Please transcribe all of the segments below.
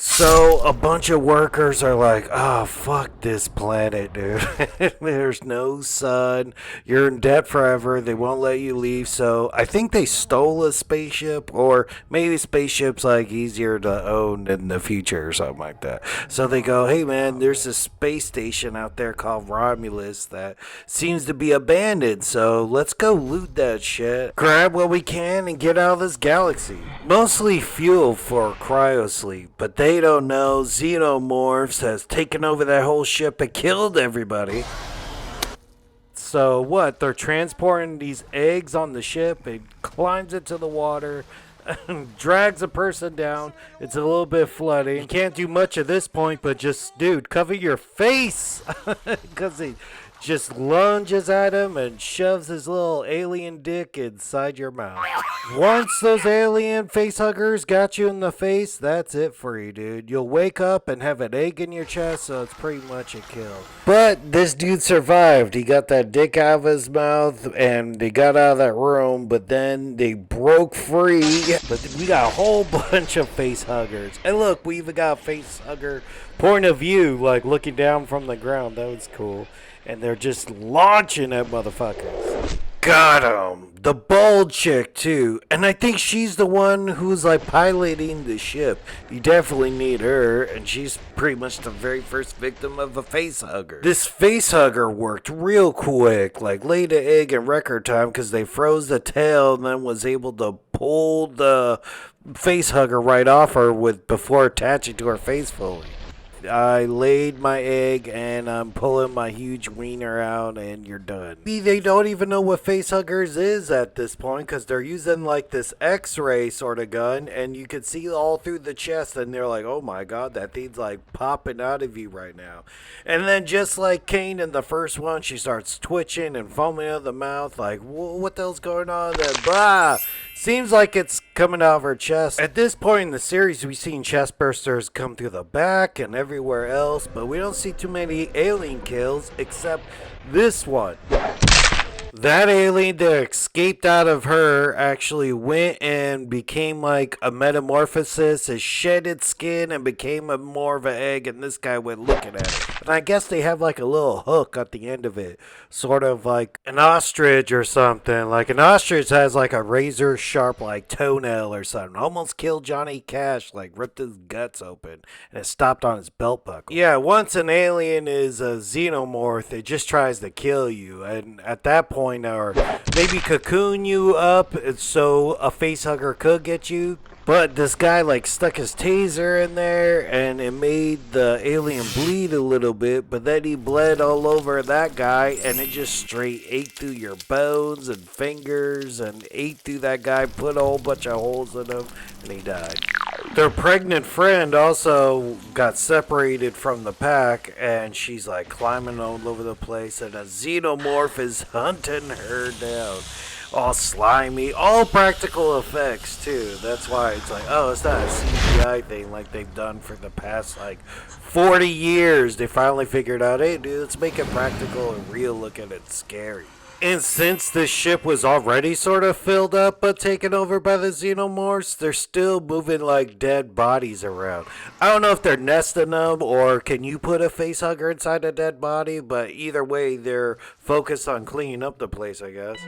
So a bunch of workers are like, oh, fuck this planet, dude. There's no sun. You're in debt forever. They won't let you leave. So I think they stole a spaceship, or maybe spaceship's like easier to own in the future or something like that. So they go, hey man, there's a space station out there called Romulus that seems to be abandoned. So let's go loot that shit, grab what we can, and get out of this galaxy. Mostly fuel for cryosleep, but they don't know Xenomorphs has taken over that whole ship and killed everybody. So what? They're transporting these eggs on the ship. It climbs into the water, drags a person down. It's a little bit flooding. You can't do much at this point, but just, dude, cover your face, because he just lunges at him and shoves his little alien dick inside your mouth. Once those alien facehuggers got you in the face, that's it for you, dude. You'll wake up and have an egg in your chest, so it's pretty much a kill. But this dude survived. He got that dick out of his mouth, and they got out of that room, but then they broke free. But we got a whole bunch of facehuggers. And look, we even got a facehugger point of view, like looking down from the ground. That was cool. And they're just launching at motherfuckers. Got him. The bald chick, too. And I think she's the one who's, like, piloting the ship. You definitely need her, and she's pretty much the very first victim of a facehugger. This facehugger worked real quick, like, laid an egg in record time because they froze the tail and then was able to pull the facehugger right off her before attaching to her face fully. I laid my egg and I'm pulling my huge wiener out and you're done. They don't even know what facehuggers is at this point because they're using like this x-ray sort of gun and you can see all through the chest and they're like, oh my god, that thing's like popping out of you right now. And then just like Kane in the first one, she starts twitching and foaming out of the mouth like, what the hell's going on there? Blah! Seems like it's coming out of her chest. At this point in the series, we've seen chest bursters come through the back and everywhere else, but we don't see too many alien kills except this one. That alien that escaped out of her actually went and became like a metamorphosis. It shed its skin and became more of an egg, and this guy went looking at it. And I guess they have like a little hook at the end of it, sort of like an ostrich or something. Like an ostrich has like a razor sharp like toenail or something. Almost killed Johnny Cash, like ripped his guts open, and it stopped on his belt buckle. Yeah, once an alien is a xenomorph, it just tries to kill you, and at that point, or maybe cocoon you up so a facehugger could get you. But this guy like stuck his taser in there and it made the alien bleed a little bit, but then he bled all over that guy and it just straight ate through your bones and fingers and ate through that guy, put a whole bunch of holes in him, and he died. Their pregnant friend also got separated from the pack and she's like climbing all over the place and a xenomorph is hunting her down. All slimy, all practical effects too. That's why it's like, oh, it's not a CGI thing like they've done for the past like 40 years. They finally figured out, hey dude, let's make it practical and real looking and scary. And since this ship was already sort of filled up but taken over by the xenomorphs, they're still moving like dead bodies around. I don't know if they're nesting them or can you put a facehugger inside a dead body, but either way, they're focused on cleaning up the place, I guess.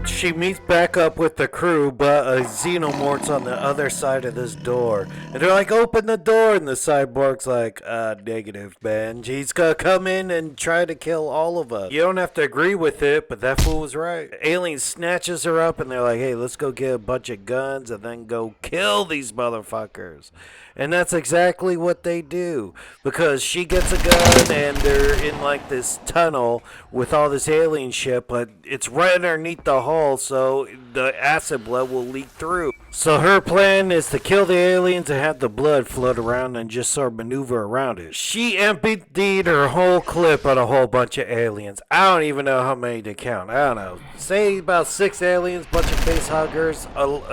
She meets back up with the crew, but a xenomorph's on the other side of this door. And they're like, open the door, and the cyborg's like, negative, man. He's gonna come in and try to kill all of us. You don't have to agree with it, but that fool was right. Alien snatches her up, and they're like, hey, let's go get a bunch of guns and then go kill these motherfuckers. And that's exactly what they do. Because she gets a gun, and they're in like this tunnel with all this alien shit, but it's right underneath the hull, so the acid blood will leak through. So her plan is to kill the aliens and have the blood float around and just sort of maneuver around it. She emptied her whole clip on a whole bunch of aliens. I don't even know how many to count. I don't know. Say about 6 aliens, bunch of facehuggers,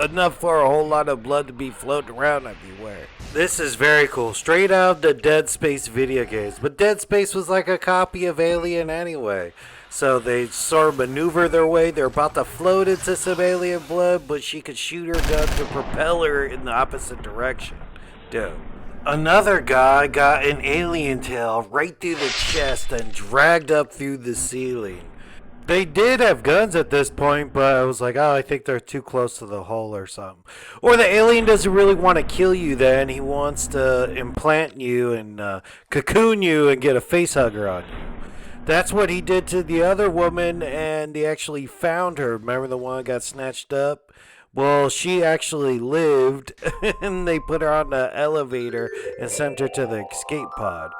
enough for a whole lot of blood to be floating around everywhere. This is very cool. Straight out of the Dead Space video games. But Dead Space was like a copy of Alien anyway. So they sort of maneuver their way. They're about to float into some alien blood, but she could shoot her gun to propel her in the opposite direction. Dude, Another guy got an alien tail right through the chest and dragged up through the ceiling. They did have guns at this point, but I was like, oh, I think they're too close to the hull or something. Or the alien doesn't really want to kill you then. He wants to implant you and cocoon you and get a facehugger on you. That's what he did to the other woman, and he actually found her. Remember the one that got snatched up? Well, she actually lived, and they put her on the elevator and sent her to the escape pod.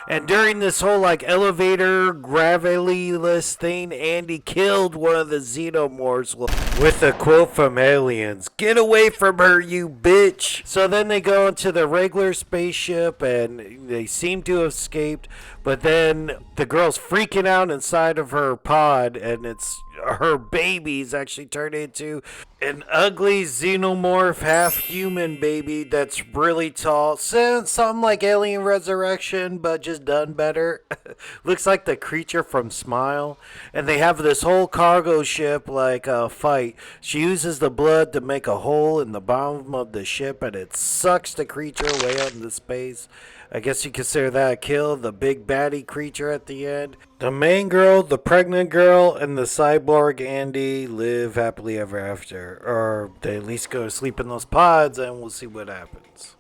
And during this whole like elevator gravity-less thing, Andy killed one of the xenomorphs with a quote from Aliens: "Get away from her, you bitch!" So then they go into the regular spaceship, and they seem to have escaped. But then the girl's freaking out inside of her pod, and it's her baby's actually turned into an ugly xenomorph half-human baby that's really tall. Something like Alien Resurrection, but just done better. Looks like the creature from Smile. And they have this whole cargo ship like fight. She uses the blood to make a hole in the bottom of the ship, and it sucks the creature way out into space. I guess you consider that a kill, the big baddie creature at the end. The main girl, the pregnant girl, and the cyborg Andy live happily ever after. Or they at least go to sleep in those pods, and we'll see what happens.